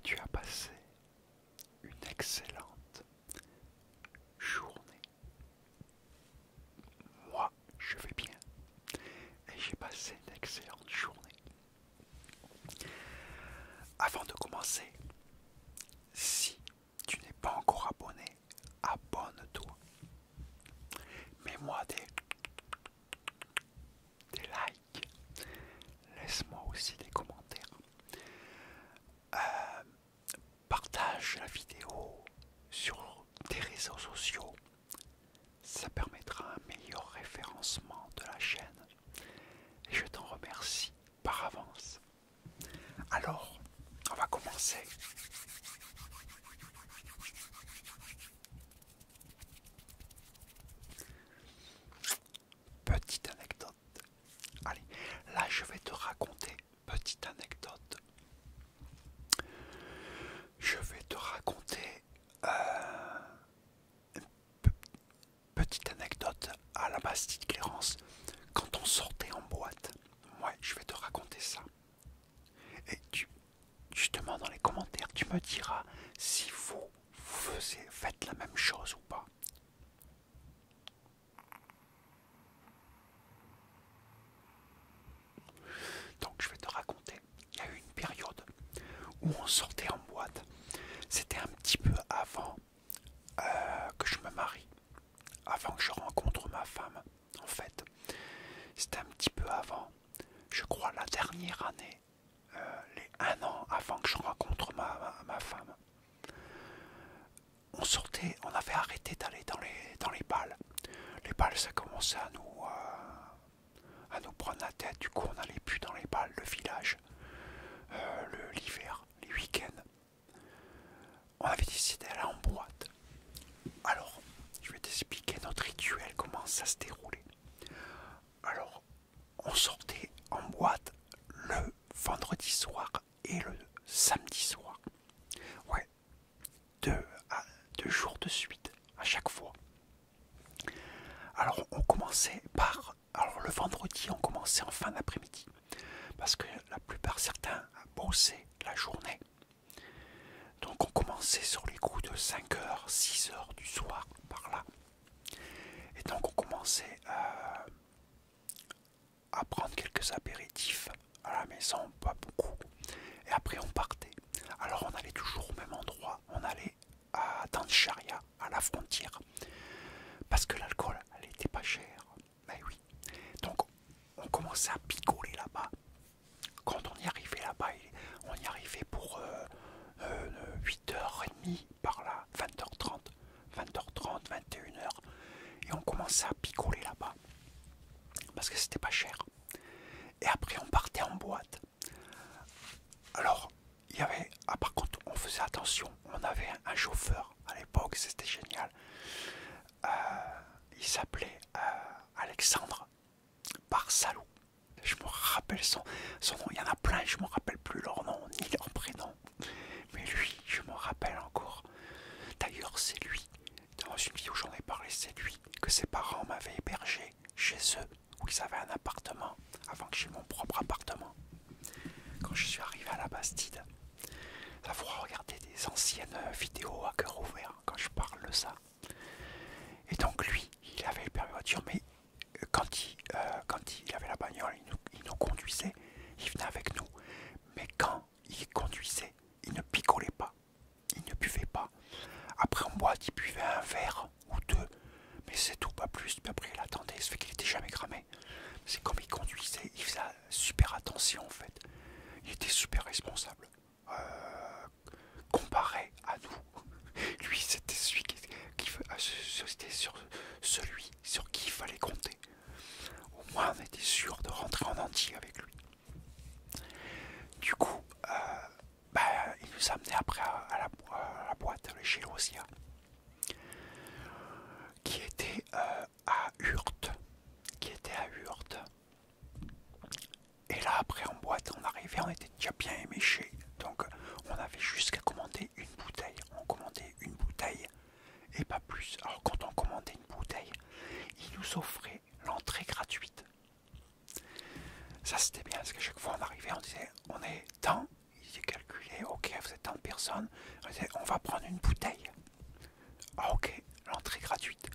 tu as passé une excellente journée. Moi, je vais bien et j'ai passé une excellente journée. Avant de commencer, si tu n'es pas encore abonné, abonne-toi. Mets-moi des likes. Laisse-moi aussi des commentaires. Partage la vidéo sur tes réseaux sociaux. Ça permettra un meilleur référencement de la chaîne. Et je t'en remercie par avance. Alors, on va commencer. Petite anecdote. Allez, là je vais te raconter petite anecdote. Je vais te raconter une petite anecdote à la Bastide Clérance quand on sortait en boîte. Ouais, je vais te raconter ça. Et justement dans les commentaires, tu me diras si vous faites la même chose ou pas. Donc je vais te raconter, il y a eu une période où on sortait en boîte. C'était un petit peu avant que je me marie, avant que je rencontre ma femme. En fait, c'était un petit peu avant, je crois la dernière année, les 1 an avant que je rencontre ma femme. On avait arrêté d'aller dans les balles. Les balles, ça commençait à nous prendre la tête. Du coup, on n'allait plus dans les balles, le village, l'hiver, les week-ends. On avait décidé d'aller en boîte. Alors, je vais t'expliquer notre rituel, comment ça se déroulait. Alors, on sortait en boîte le vendredi soir et le samedi soir. Ouais, deux jours de suite, à chaque fois. Alors, on commençait par... Alors, le vendredi, on commençait en fin d'après-midi. Parce que la plupart, certains bossaient la journée. Donc, on commençait sur les coups de 5h, 6h du soir, par là. Et donc, on commençait à prendre quelques apéritifs à la maison, pas beaucoup. Et après, on partait. Alors, on allait toujours au même endroit. On allait à Dansharia, à la frontière. Parce que l'alcool, elle était pas chère. Mais oui. Donc, on commençait à picoler là-bas. Quand on y arrivait là-bas, on y arrivait pour 8h30 par là, 20h30, 21h. Et on commençait à picoler là-bas. Parce que c'était pas cher. Et après, on partait en boîte. Alors, il y avait... Ah, par contre, on faisait attention. On avait un chauffeur à l'époque, c'était génial. Il s'appelait Alexandre Barsalou. Je me rappelle son nom. Il y en a plein, je ne me rappelle plus leur nom ni leur prénom. Mais lui, je me rappelle encore. D'ailleurs, c'est lui. Dans une vidéo, j'en ai parlé. C'est lui que ses parents m'avaient hébergé chez eux, où ils avaient un appartement, avant que j'ai mon propre appartement. Quand je suis arrivé à la Bastide, ça faudra regarder des anciennes vidéos à cœur ouvert quand je parle de ça. Et donc lui, il avait le permis voiture, mais quand il avait la bagnole, il nous conduisait, il venait avec nous. Mais quand il conduisait, il ne picolait pas, il ne buvait pas. Après en boîte, il buvait un verre ou deux, mais c'est tout, pas plus. Puis après il attendait, ça fait qu'il était jamais cramé. C'est comme il conduisait, il faisait super attention en fait. Il était super responsable. Comparé à nous, lui c'était c'était celui sur qui il fallait compter. Au moins on était sûr de rentrer en entier avec lui. Du coup, il nous amenait après à la boîte chez Losia, qui était à Hurte. Et là après en boîte, on arrivait, on était déjà bien éméchés. Donc on avait juste qu'à commander une bouteille. On commandait une bouteille et pas plus. Alors quand on commandait une bouteille, ils nous offraient l'entrée gratuite. Ça c'était bien parce qu'à chaque fois on arrivait, on disait on est tant, ils calculaient, ok vous êtes tant de personnes. personnes. On disait, on va prendre une bouteille. Ah ok, l'entrée gratuite.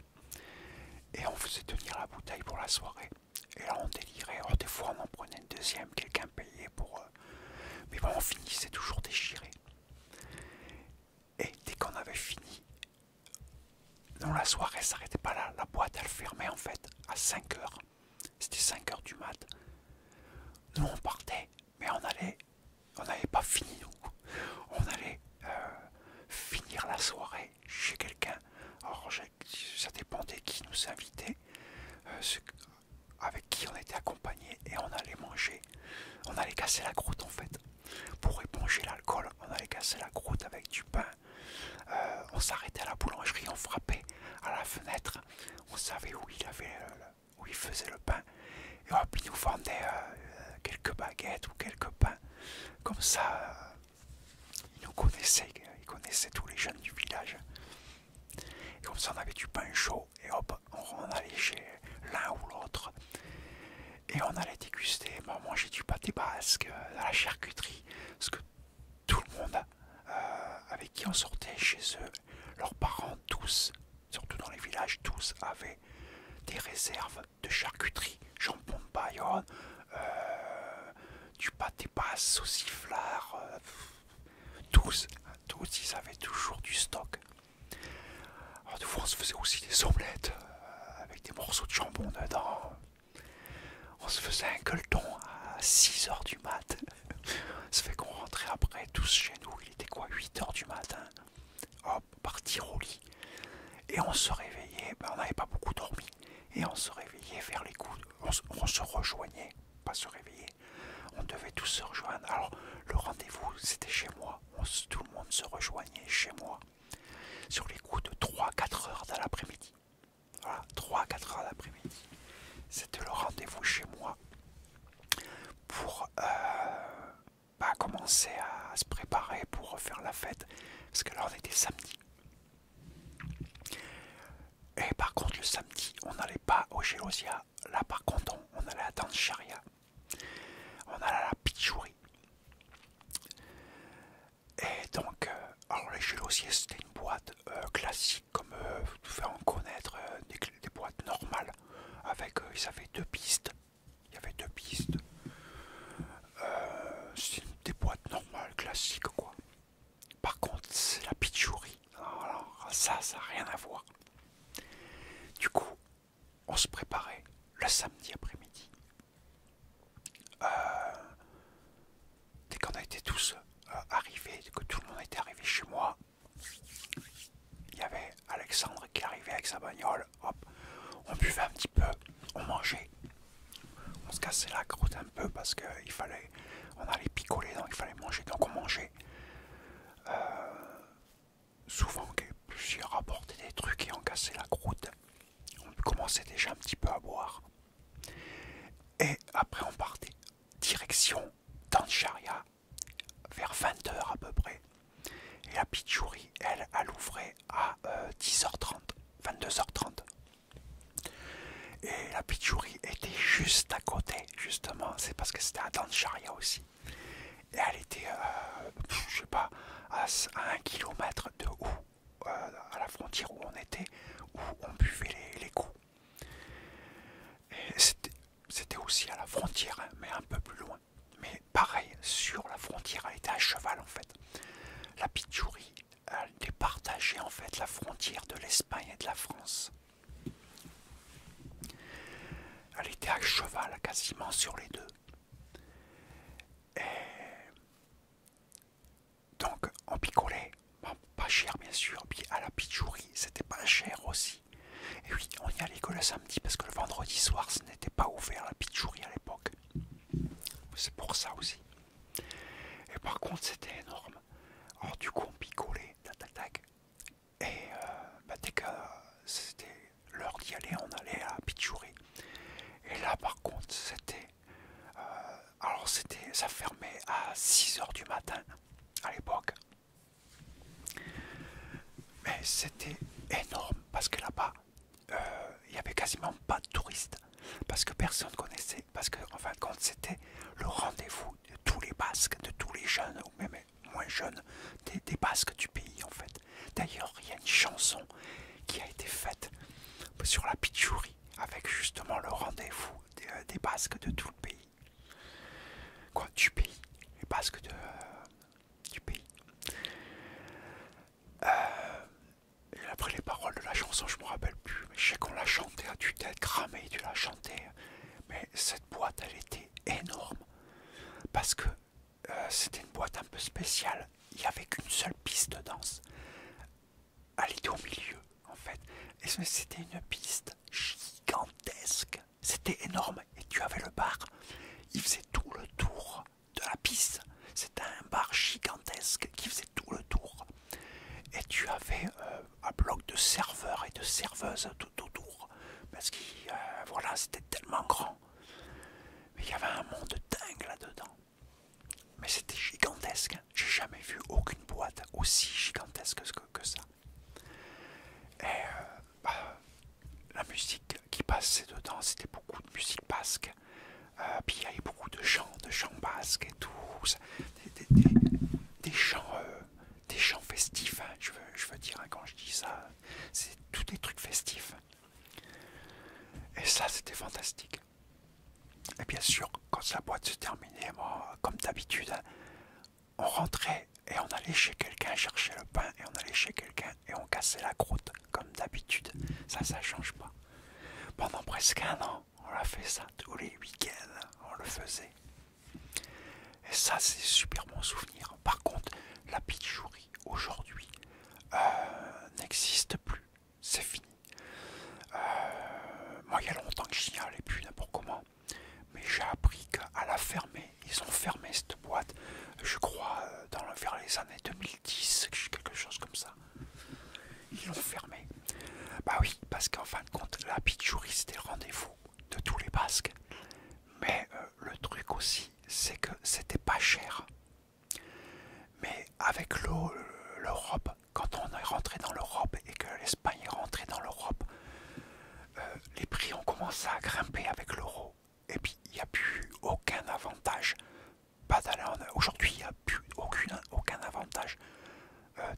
Et on faisait tenir la bouteille pour la soirée. Et là on délirait. Alors, des fois on en prenait une deuxième, quelqu'un payait pour... Mais bon, on finissait toujours déchiré. Et dès qu'on avait fini, non, la soirée s'arrêtait pas là. La boîte elle fermait en fait à 5 heures. C'était 5 heures du mat. Nous on partait, mais on n'avait pas fini nous. On allait finir la soirée chez quelqu'un. Alors ça dépendait qui nous invitait, avec qui on était accompagné, et on allait manger. On allait casser la croûte en fait. Pour éponger l'alcool, on allait casser la croûte avec du pain. On s'arrêtait à la boulangerie, on frappait à la fenêtre. On savait où il faisait le pain. Et hop, il nous vendait quelques baguettes ou quelques pains. Comme ça, il nous connaissait. Il connaissait tous les jeunes du village. Et comme ça, on avait du pain chaud. Et hop, on allait chez l'un ou l'autre. Et on allait déguster, manger du pâté basque, à la charcuterie. Parce que tout le monde avec qui on sortait chez eux, leurs parents tous, surtout dans les villages, tous avaient des réserves de charcuterie, jambon de Bayonne, du pâté basque, sauciflard, tous ils avaient toujours du stock. Alors des fois on se faisait aussi des omelettes avec des morceaux de jambon dedans. On se faisait un gueuleton à 6 heures du mat. Ça fait qu'on rentrait après tous chez nous, il était quoi, 8 heures du matin. Hop, partir au lit. Et on se réveillait, on n'avait pas beaucoup dormi. Et on se réveillait vers les coups, on se rejoignait, pas se réveiller. On devait tous se rejoindre. Alors le rendez-vous c'était chez moi, tout le monde se rejoignait chez moi. Sur les coups de 3-4 heures de l'après-midi. Voilà, 3-4 heures d'après-midi. C'était le rendez-vous chez moi pour commencer à se préparer pour faire la fête. Parce que là on était samedi. Et par contre le samedi on n'allait pas au Gélosia. Là par contre on allait à Dansharia. On allait à la Pitchouri. Et donc alors les Gélosiers c'était une boîte classique comme vous devez en connaître, des boîtes normales. Avec ils avaient 2 pistes. Il y avait 2 pistes. C'est des boîtes normales, classiques quoi. Par contre, c'est la pitchouri. Alors ça n'a rien à voir. Du coup, on se préparait le samedi après-midi. Dès qu'on a été tous arrivés, que tout le monde était arrivé chez moi, il y avait Alexandre qui arrivait avec sa bagnole. Hop, on buvait un petit peu, on mangeait. On se cassait la croûte un peu parce qu'il fallait, on allait picoler, donc il fallait manger, donc on mangeait. Souvent, j'ai rapporté des trucs et on cassait la croûte. On commençait déjà un petit peu à boire. Et après, on partait. Direction Dansharia, vers 20 h à peu près. Et la pitchouri, elle ouvrait à 10 h 30, 22 h 30. Et la pitchouri était juste à côté, justement. C'est parce que c'était à Dansharia aussi. Et elle était, je sais pas, à 1 kilomètre de où, à la frontière où on était, où on buvait les coups. Et c'était aussi à la frontière, hein, mais un peu plus loin. Mais pareil, sur la frontière, elle était à cheval en fait. La pitchouri, elle départageait en fait la frontière de l'Espagne et de la France. Elle était à cheval quasiment sur les deux. Et donc on picolait, bon, pas cher bien sûr, puis à la pitchouri c'était pas cher aussi. Et oui, on y allait que le samedi parce que le vendredi soir ce n'était pas ouvert la pitchouri à l'époque. C'est pour ça aussi. Et par contre c'était énorme. Alors du coup on picolait, tac tac tac. Et dès que c'était l'heure d'y aller, on allait à la pitchouri. Et là par contre c'était... alors ça fermait à 6 h du matin à l'époque. Mais c'était énorme parce que là-bas, il y avait quasiment pas de touristes. Parce que personne connaissait. Parce que en fin de compte, c'était le rendez-vous de tous les Basques, de tous les jeunes, ou même moins moins jeunes des Basques du pays en fait. D'ailleurs, il y a une chanson qui a été faite sur la pitchouri avec justement le rendez-vous des Basques de tout le pays. Quoi, du pays. Les Basques du pays. Et après les paroles de la chanson, je me rappelle plus, mais je sais qu'on l'a chantée à tue-tête, cramée, tu l'as chantée. Mais cette boîte, elle était énorme parce que c'était une boîte un peu spéciale. Il n'y avait qu'une seule piste de danse. Elle était au milieu, en fait. Et c'était une piste gigantesque. C'était énorme. Et tu avais le bar. Il faisait tout le tour de la piste. C'était un bar gigantesque qui faisait tout le tour. Et tu avais un bloc de serveurs et de serveuses tout autour. Parce que voilà, c'était tellement grand. Mais il y avait un monde dingue là-dedans. Mais c'était gigantesque. J'ai jamais vu aucune boîte aussi gigantesque que ça. Et la musique qui passait dedans, c'était beaucoup de musique basque. Puis il y avait beaucoup de chants basques et tout. Des chants festifs, hein, je veux dire, hein, quand je dis ça, c'est tous des trucs festifs. Et ça, c'était fantastique. Et bien sûr, quand la boîte se terminait, moi, comme d'habitude, on rentrait et on allait chez quelqu'un chercher le pain et on allait chez quelqu'un et on cassait la croûte, comme d'habitude. Ça change pas. Pendant presque un an, on a fait ça tous les week-ends, on le faisait. Et ça, c'est super bon souvenir. Par contre, la pitchouri, aujourd'hui, n'existe plus. C'est fini. Moi, il y a longtemps que j'y allais plus n'importe comment. Mais j'ai appris qu'à la fermer, ils ont fermé cette boîte, je crois, vers les années 2010, quelque chose comme ça. Ils l'ont fermé. Bah oui, parce qu'en fin de compte, la pitchouri, c'était le rendez-vous de tous les Basques. Mais le truc aussi, c'est que c'était pas cher. Mais avec l'Europe, quand on est rentré dans l'Europe et que l'Espagne est rentrée dans l'Europe, les prix ont commencé à grimper avec l'euro. Et puis il n'y a plus aucun avantage. Aujourd'hui, il n'y a plus aucun avantage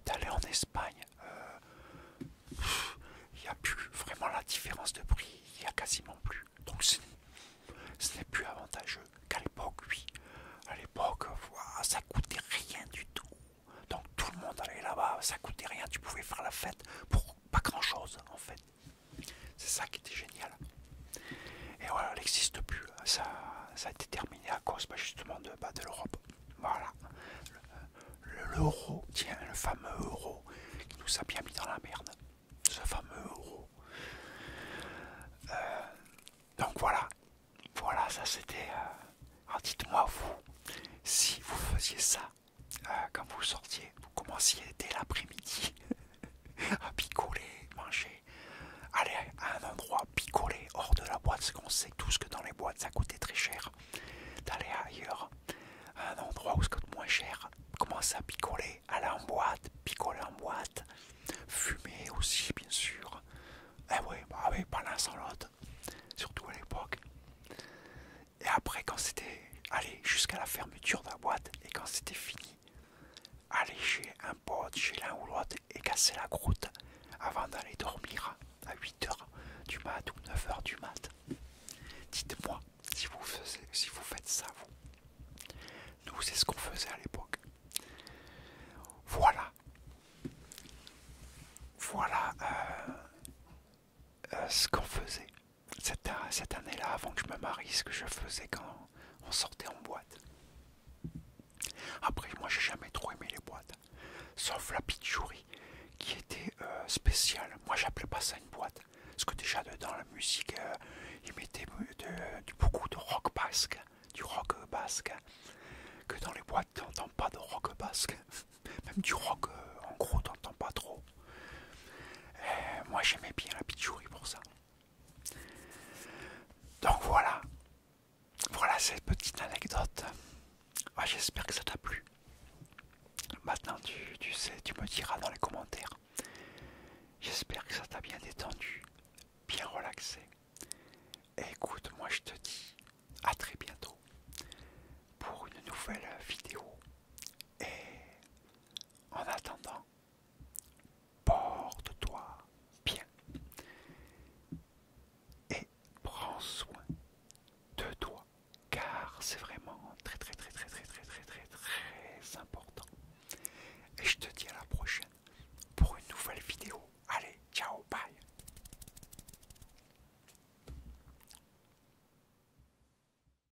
d'aller en Espagne. Il n'y a plus vraiment la différence de prix. Il n'y a quasiment plus. Donc ce n'est plus avantageux qu'à l'époque, oui. À l'époque, ça coûtait rien du tout. Donc tout le monde allait là-bas, ça coûtait rien. Tu pouvais faire la fête pour pas grand-chose en fait. C'est ça qui était génial. Et voilà, elle n'existe plus. Ça a été terminé à cause justement de l'Europe. Voilà. L'euro, tiens, le fameux euro qui nous a bien mis dans la merde. Ce fameux euro. Donc voilà. Voilà, ça c'était... Alors dites-moi vous, si vous faisiez ça, quand vous sortiez, vous commenciez dès l'après-midi à picoler, manger, aller à un endroit picoler hors de la boîte, parce qu'on sait tous que dans les boîtes ça coûtait très cher, d'aller ailleurs, à un endroit où ça coûte moins cher, commencer à picoler, aller en boîte, picoler en boîte, fumer aussi bien sûr, et oui, pas l'un sans l'autre, surtout à l'époque. Et après quand c'était, aller jusqu'à la fermeture de la boîte, et quand c'était fini, aller chez un pote, chez l'un ou l'autre, et casser la croûte, avant d'aller dormir à 8h du mat ou 9h du mat. Dites-moi si vous faites ça, vous. Nous, c'est ce qu'on faisait à l'époque. Voilà. Voilà ce qu'on faisait. Cette année-là, avant que je me marie, ce que je faisais quand on sortait en boîte. Après, moi, j'ai jamais trop aimé les boîtes. Sauf la pitchouri, qui était spéciale. Moi, j'appelais pas ça une boîte. Parce que déjà, dans la musique, ils mettaient beaucoup de rock basque. Du rock basque. Que dans les boîtes, t'entends pas de rock basque. Même du rock, en gros, t'entends pas trop. Moi, j'aimais bien la pitchouri pour ça. Donc voilà. Voilà cette petite anecdote. J'espère que ça t'a plu. Maintenant, tu sais, tu me diras dans les commentaires. J'espère que ça t'a bien détendu, bien relaxé. Et écoute, moi je te dis à très bientôt.